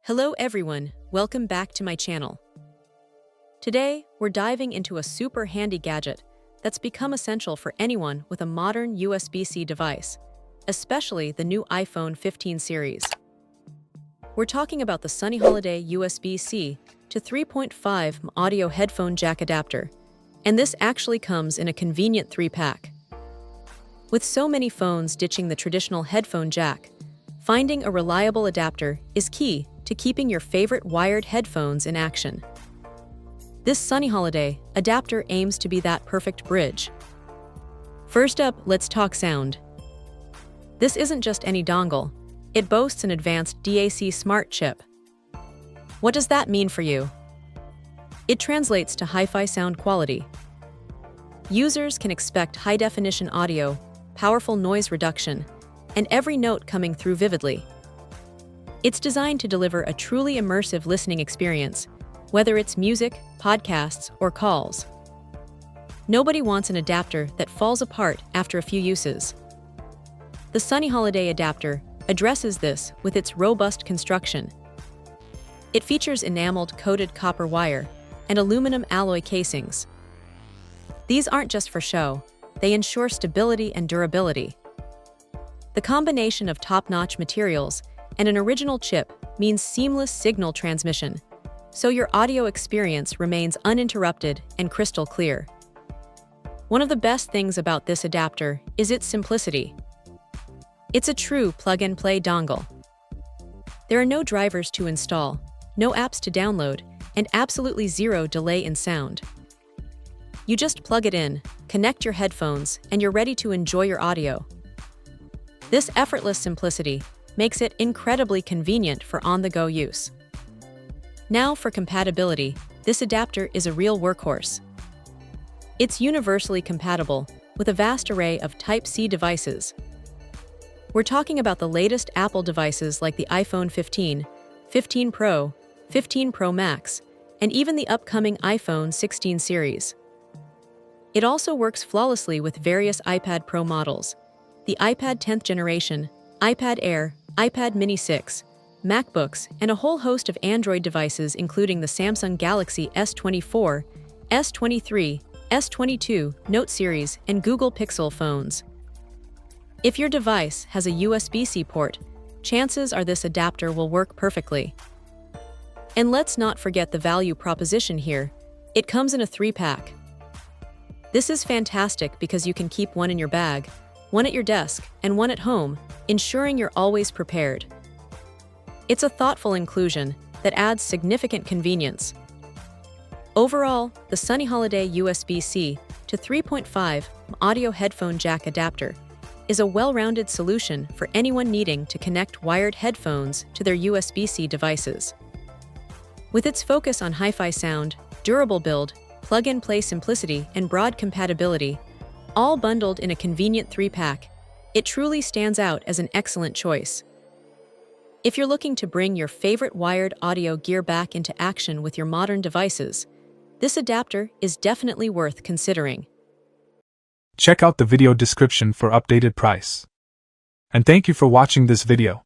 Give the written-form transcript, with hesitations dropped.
Hello everyone, welcome back to my channel. Today, we're diving into a super handy gadget that's become essential for anyone with a modern USB-C device, especially the new iPhone 15 series. We're talking about the Sunnyholiday USB C to 3.5 audio headphone jack adapter, and this actually comes in a convenient 3-pack. With so many phones ditching the traditional headphone jack, finding a reliable adapter is key to keeping your favorite wired headphones in action. This Sunnyholiday adapter aims to be that perfect bridge. First up, let's talk sound. This isn't just any dongle, it boasts an advanced DAC smart chip. What does that mean for you? It translates to hi-fi sound quality. Users can expect high-definition audio, powerful noise reduction, and every note coming through vividly. It's designed to deliver a truly immersive listening experience, whether it's music, podcasts, or calls. Nobody wants an adapter that falls apart after a few uses. The Sunnyholiday adapter addresses this with its robust construction. It features enameled coated copper wire and aluminum alloy casings. These aren't just for show, they ensure stability and durability. The combination of top-notch materials and an original chip means seamless signal transmission, so your audio experience remains uninterrupted and crystal clear. One of the best things about this adapter is its simplicity. It's a true plug-and-play dongle. There are no drivers to install, no apps to download, and absolutely zero delay in sound. You just plug it in, connect your headphones, and you're ready to enjoy your audio. This effortless simplicity makes it incredibly convenient for on-the-go use. Now for compatibility, this adapter is a real workhorse. It's universally compatible with a vast array of Type-C devices. We're talking about the latest Apple devices like the iPhone 15, 15 Pro, 15 Pro Max, and even the upcoming iPhone 16 series. It also works flawlessly with various iPad Pro models, the iPad 10th generation, iPad Air, iPad Mini 6, MacBooks, and a whole host of Android devices including the Samsung Galaxy S24, S23, S22, Note series, and Google Pixel phones. If your device has a USB-C port, chances are this adapter will work perfectly. And let's not forget the value proposition here. It comes in a 3-pack. This is fantastic because you can keep one in your bag, one at your desk, and one at home, ensuring you're always prepared. It's a thoughtful inclusion that adds significant convenience. Overall, the Sunnyholiday USB C to 3.5 audio headphone jack adapter is a well-rounded solution for anyone needing to connect wired headphones to their USB-C devices. With its focus on hi-fi sound, durable build, plug-and-play simplicity, and broad compatibility, all bundled in a convenient 3-pack, it truly stands out as an excellent choice. If you're looking to bring your favorite wired audio gear back into action with your modern devices, this adapter is definitely worth considering. Check out the video description for updated price. And thank you for watching this video.